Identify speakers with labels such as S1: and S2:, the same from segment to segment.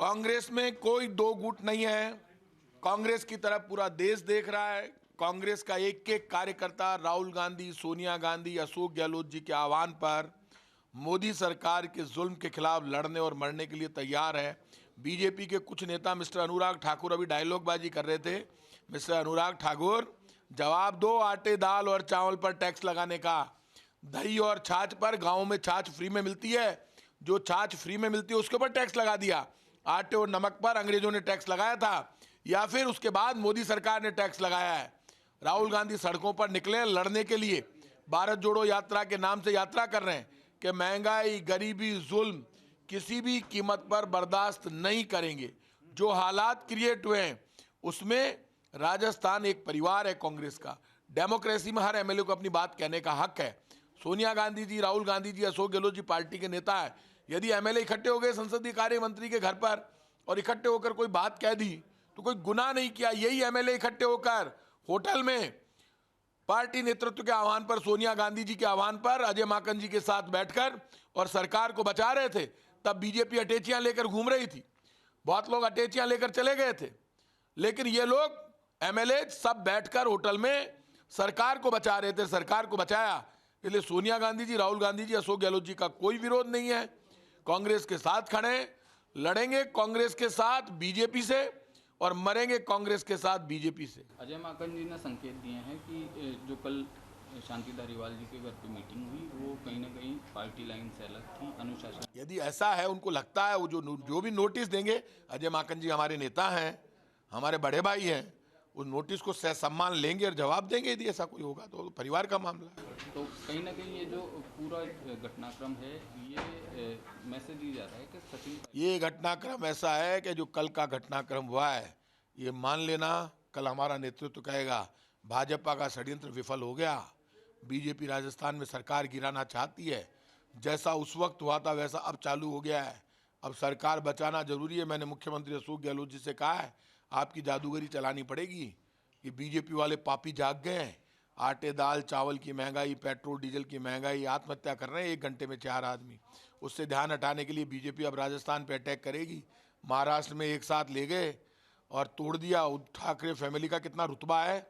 S1: कांग्रेस में कोई दो गुट नहीं है। कांग्रेस की तरफ पूरा देश देख रहा है। कांग्रेस का एक एक कार्यकर्ता राहुल गांधी, सोनिया गांधी, अशोक गहलोत जी के आह्वान पर मोदी सरकार के जुल्म के खिलाफ लड़ने और मरने के लिए तैयार है। बीजेपी के कुछ नेता मिस्टर अनुराग ठाकुर अभी डायलॉगबाजी कर रहे थे। मिस्टर अनुराग ठाकुर, जवाब दो आटे, दाल और चावल पर टैक्स लगाने का। दही और छाछ पर, गाँव में छाछ फ्री में मिलती है, जो छाछ फ्री में मिलती है उसके ऊपर टैक्स लगा दिया। आटे और नमक पर अंग्रेजों ने टैक्स लगाया था, या फिर उसके बाद मोदी सरकार ने टैक्स लगाया है। राहुल गांधी सड़कों पर निकले लड़ने के लिए, भारत जोड़ो यात्रा के नाम से यात्रा कर रहे हैं कि महंगाई, गरीबी, जुल्म किसी भी कीमत पर बर्दाश्त नहीं करेंगे। जो हालात क्रिएट हुए हैं उसमें राजस्थान एक परिवार है कांग्रेस का। डेमोक्रेसी में हर एमएलए को अपनी बात कहने का हक है। सोनिया गांधी जी, राहुल गांधी जी, अशोक गहलोत जी पार्टी के नेता है। यदि एमएलए इकट्ठे हो गए संसदीय कार्य मंत्री के घर पर और इकट्ठे होकर कोई बात कह दी तो कोई गुनाह नहीं किया। यही एमएलए इकट्ठे होकर होटल में पार्टी नेतृत्व के आह्वान पर, सोनिया गांधी जी के आह्वान पर अजय माकन जी के साथ बैठकर और सरकार को बचा रहे थे, तब बीजेपी अटैचियां लेकर घूम रही थी। बहुत लोग अटैचियां लेकर चले गए थे, लेकिन ये लोग एमएलए सब बैठकर होटल में सरकार को बचा रहे थे, सरकार को बचाया। इसलिए सोनिया गांधी जी, राहुल गांधी जी, अशोक गहलोत जी का कोई विरोध नहीं है। कांग्रेस के साथ खड़े, लड़ेंगे कांग्रेस के साथ बीजेपी से और मरेंगे कांग्रेस के साथ बीजेपी से।
S2: अजय माकन जी ने संकेत दिए हैं कि जो कल शांति धारीवाल जी के घर पे मीटिंग हुई वो कहीं ना कहीं पार्टी लाइन से अलग थी, अनुशासन।
S1: यदि ऐसा है, उनको लगता है, वो जो भी नोटिस देंगे, अजय माकन जी हमारे नेता हैं, हमारे बड़े भाई हैं, उस नोटिस को सम्मान लेंगे और जवाब देंगे। यदि ऐसा कोई होगा तो परिवार का मामला है।
S2: तो कहीं ना कहीं ये जो पूरा घटनाक्रम है, ये मैसेज दिया जाता है कि सचिन,
S1: ये घटनाक्रम ऐसा है कि जो कल का घटनाक्रम हुआ है, ये मान लेना कल हमारा नेतृत्व कहेगा भाजपा का षड्यंत्र विफल हो गया। बीजेपी राजस्थान में सरकार गिराना चाहती है। जैसा उस वक्त हुआ था वैसा अब चालू हो गया है। अब सरकार बचाना जरूरी है। मैंने मुख्यमंत्री अशोक गहलोत जी से कहा है, आपकी जादूगरी चलानी पड़ेगी। ये बीजेपी वाले पापी जाग गए हैं। आटे, दाल, चावल की महंगाई, पेट्रोल डीजल की महंगाई, आत्महत्या कर रहे हैं 1 घंटे में 4 आदमी। उससे ध्यान हटाने के लिए बीजेपी अब राजस्थान पे अटैक करेगी। महाराष्ट्र में एक साथ ले गए और तोड़ दिया। उद्धव ठाकरे फैमिली का कितना रुतबा है,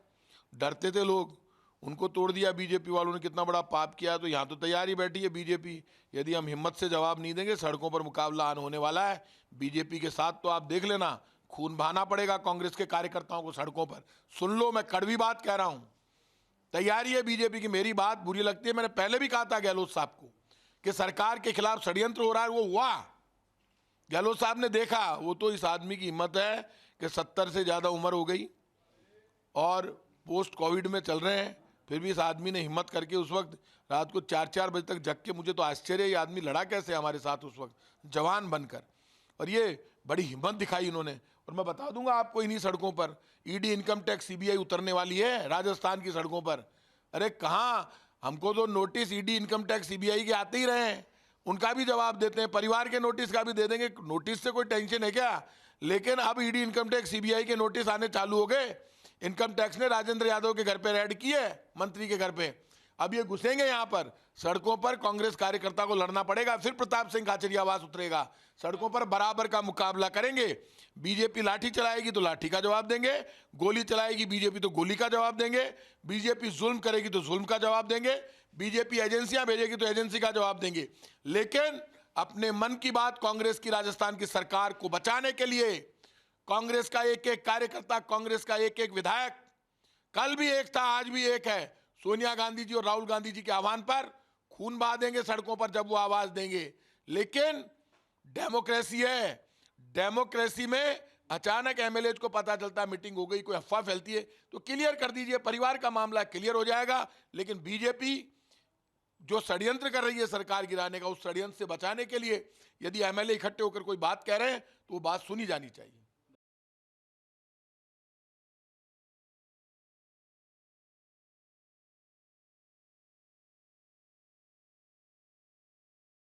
S1: डरते थे लोग, उनको तोड़ दिया बीजेपी वालों ने। कितना बड़ा पाप किया। तो यहाँ तो तैयारी बैठी है बीजेपी। यदि हम हिम्मत से जवाब नहीं देंगे, सड़कों पर मुकाबला होने वाला है बीजेपी के साथ। तो आप देख लेना, खून बहाना पड़ेगा कांग्रेस के कार्यकर्ताओं को सड़कों पर। सुन लो, मैं कड़वी बात कह रहा हूं, तैयारी है बीजेपी की। मेरी बात बुरी लगती है, मैंने पहले भी कहा था गहलोत साहब को कि सरकार के खिलाफ षड्यंत्र हो रहा है, वो हुआ। गहलोत साहब ने देखा। वो तो इस आदमी की हिम्मत है कि 70 से ज्यादा उम्र हो गई और पोस्ट कोविड में चल रहे हैं, फिर भी इस आदमी ने हिम्मत करके उस वक्त रात को 4-4 बजे तक जग के, मुझे तो आश्चर्य, ये आदमी लड़ा कैसे हमारे साथ उस वक्त जवान बनकर। और ये बड़ी हिम्मत दिखाई इन्होंने। और मैं बता दूंगा आपको, इन्हीं सड़कों पर ईडी, इनकम टैक्स, सीबीआई उतरने वाली है राजस्थान की सड़कों पर। अरे कहाँ, हमको तो notice ED, income tax, CBI के आते ही रहे हैं, उनका भी जवाब देते हैं, परिवार के नोटिस का भी दे देंगे। नोटिस से कोई टेंशन है क्या? लेकिन अब ईडी, इनकम टैक्स, सीबीआई के नोटिस आने चालू हो गए। इनकम टैक्स ने राजेंद्र यादव के घर पे रेड की है, मंत्री के घर पे। अब ये घुसेंगे यहाँ पर सड़कों पर। कांग्रेस कार्यकर्ता को लड़ना पड़ेगा। फिर प्रताप सिंह खाचरियावास उतरेगा, सड़कों पर बराबर का मुकाबला करेंगे। बीजेपी लाठी चलाएगी तो लाठी का जवाब देंगे, गोली चलाएगी बीजेपी तो गोली का जवाब देंगे, बीजेपी जुल्म करेगी तो जुल्म का जवाब देंगे, बीजेपी एजेंसियां भेजेगी तो एजेंसी का जवाब देंगे। लेकिन अपने मन की बात कांग्रेस की राजस्थान की सरकार को बचाने के लिए कांग्रेस का एक एक कार्यकर्ता, कांग्रेस का एक एक विधायक, कल भी एक था, आज भी एक है, सोनिया गांधी जी और राहुल गांधी जी के आह्वान पर खून बहा देंगे सड़कों पर जब वो आवाज देंगे। लेकिन डेमोक्रेसी है, डेमोक्रेसी में अचानक एमएलए को पता चलता है मीटिंग हो गई, कोई अफवाह फैलती है तो क्लियर कर दीजिए, परिवार का मामला क्लियर हो जाएगा। लेकिन बीजेपी जो षड्यंत्र कर रही है सरकार गिराने का, उस षड्यंत्र से बचाने के लिए यदि एमएलए इकट्ठे होकर कोई बात कह रहे हैं तो वो बात सुनी जानी चाहिए।